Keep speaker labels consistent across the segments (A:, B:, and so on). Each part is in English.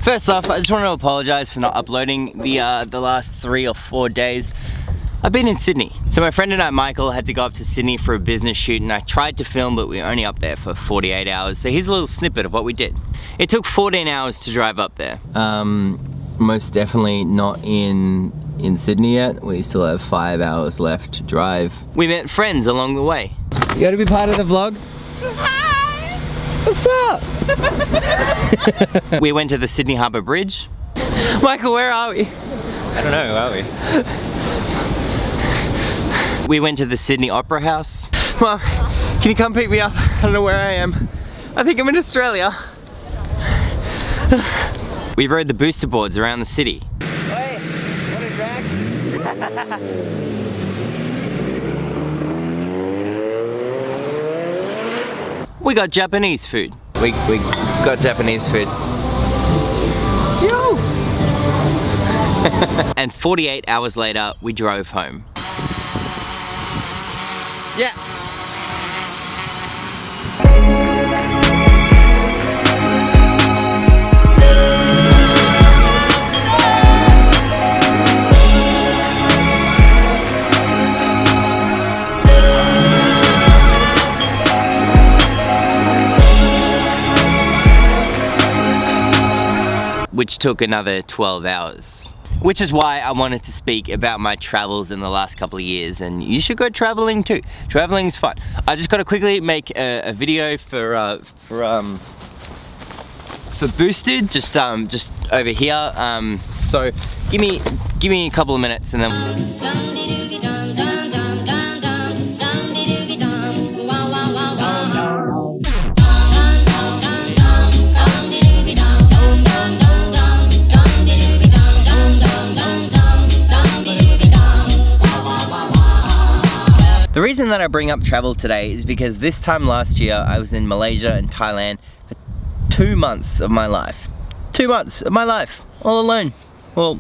A: First off, I just want to apologize for not uploading the last 3 or 4 days. I've been in Sydney. So my friend and I, Michael, had to go up to Sydney for a business shoot, and I tried to film, but we were only up there for 48 hours. So here's a little snippet of what we did. It took 14 hours to drive up there. Most definitely not in Sydney yet. We still have 5 hours left to drive. We met friends along the way. You gotta be part of the vlog?
B: Hi!
A: What's up? We went to the Sydney Harbour Bridge. Michael, where are we?
C: I don't know, who are we?
A: We went to the Sydney Opera House. Mom, can you come pick me up? I don't know where I am. I think I'm in Australia. We rode the booster boards around the city. Hey, want a drag? We got Japanese food. We got Japanese food. Yo! And 48 hours later, we drove home. Yeah. Which took another 12 hours. Which is why I wanted to speak about my travels in the last couple of years, and you should go traveling too. Traveling is fun. I just got to quickly make a video for Boosted, just over here. So give me a couple of minutes and then. The reason that I bring up travel today is because this time last year I was in Malaysia and Thailand for 2 months of my life. 2 months of my life, all alone. Well,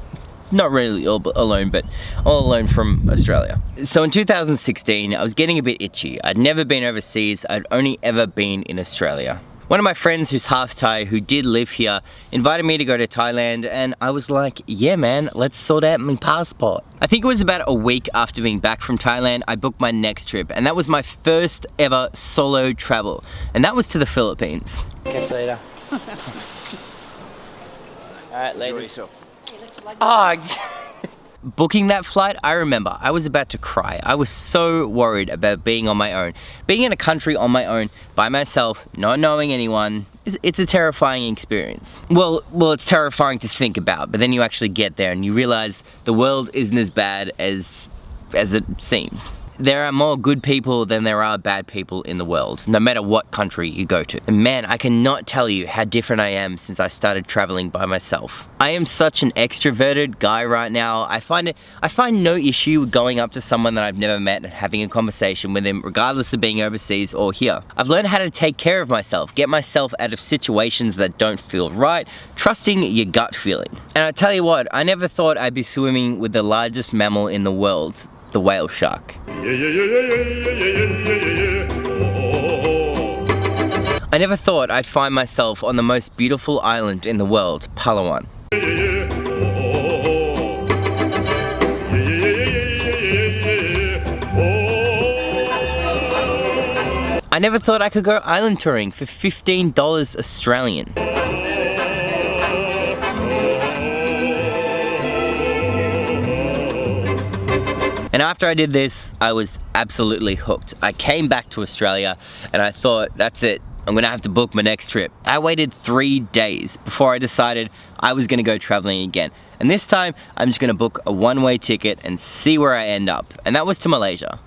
A: not really all alone, but all alone from Australia. So in 2016, I was getting a bit itchy. I'd never been overseas, I'd only ever been in Australia. One of my friends who's half Thai, who did live here, invited me to go to Thailand, and I was like, yeah man, let's sort out my passport. I think it was about a week after being back from Thailand, I booked my next trip, and that was my first ever solo travel, and that was to the Philippines. Catch you later. Alright, ladies. Booking that flight, I remember, I was about to cry. I was so worried about being on my own. Being in a country on my own, by myself, not knowing anyone, it's a terrifying experience. Well, it's terrifying to think about, but then you actually get there and you realize the world isn't as bad as it seems. There are more good people than there are bad people in the world, no matter what country you go to. And man, I cannot tell you how different I am since I started traveling by myself. I am such an extroverted guy right now. I find no issue with going up to someone that I've never met and having a conversation with them, regardless of being overseas or here. I've learned how to take care of myself, get myself out of situations that don't feel right, trusting your gut feeling. And I tell you what, I never thought I'd be swimming with the largest mammal in the world, the whale shark. I never thought I'd find myself on the most beautiful island in the world, Palawan. I never thought I could go island touring for $15 Australian. And after I did this, I was absolutely hooked. I came back to Australia and I thought, that's it, I'm gonna have to book my next trip. I waited 3 days before I decided I was gonna go traveling again. And this time, I'm just gonna book a one-way ticket and see where I end up. And that was to Malaysia.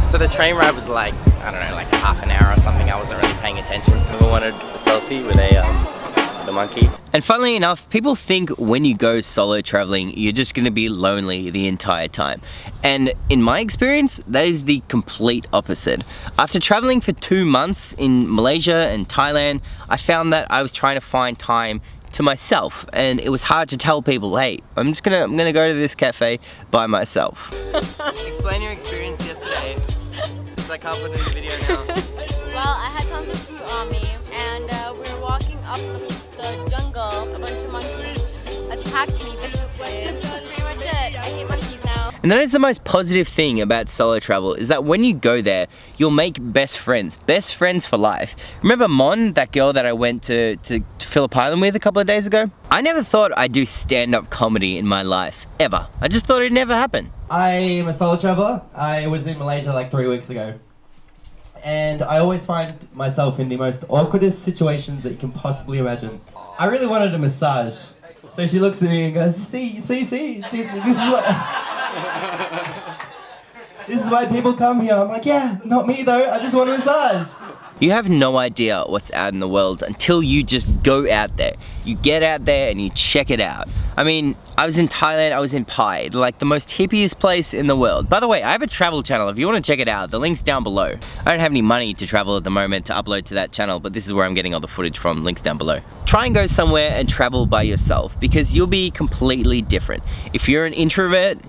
A: So the train ride was like, I don't know, like half an hour or something. I wasn't really paying attention. Whoever wanted a selfie with the monkey. And funnily enough, people think when you go solo traveling, you're just gonna be lonely the entire time. And in my experience, that is the complete opposite. After traveling for 2 months in Malaysia and Thailand, I found that I was trying to find time to myself, and it was hard to tell people, hey, I'm gonna go to this cafe by myself. Explain your experience yesterday, since I can't put in a video now.
B: Well, I had tons of food on me, and we were walking up the jungle, a bunch of monkeys attacked me viciously. That's pretty much it. I hate monkeys now.
A: And that is the most positive thing about solo travel, is that when you go there, you'll make best friends for life. Remember Mon, that girl that I went to Phillip Island with a couple of days ago? I never thought I'd do stand-up comedy in my life, ever. I just thought it'd never happen.
D: I am a solo traveler. I was in Malaysia like 3 weeks ago. And I always find myself in the most awkwardest situations that you can possibly imagine. I really wanted a massage. So she looks at me and goes, see, this is what... This is why people come here. I'm like, yeah, not me though, I just want a massage.
A: You have no idea what's out in the world until you just go out there. You get out there and you check it out. I mean, I was in Thailand, I was in Pai, like the most hippiest place in the world. By the way, I have a travel channel. If you want to check it out, the link's down below. I don't have any money to travel at the moment to upload to that channel, but this is where I'm getting all the footage from, links down below. Try and go somewhere and travel by yourself, because you'll be completely different. If you're an introvert,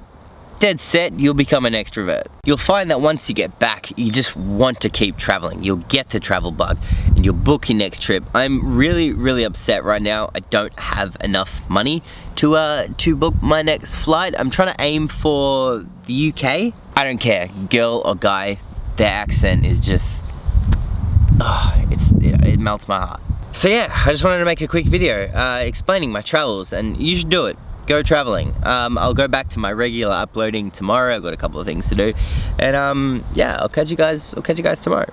A: dead set, you'll become an extrovert. You'll find that once you get back, you just want to keep traveling. You'll get the travel bug and you'll book your next trip. I'm really upset right now. I don't have enough money to book my next flight. I'm trying to aim for the UK. I don't care, girl or guy, their accent is just, it melts my heart. So yeah, I just wanted to make a quick video explaining my travels, and you should do it. Go traveling. I'll go back to my regular uploading tomorrow. I've got a couple of things to do, and yeah, I'll catch you guys tomorrow.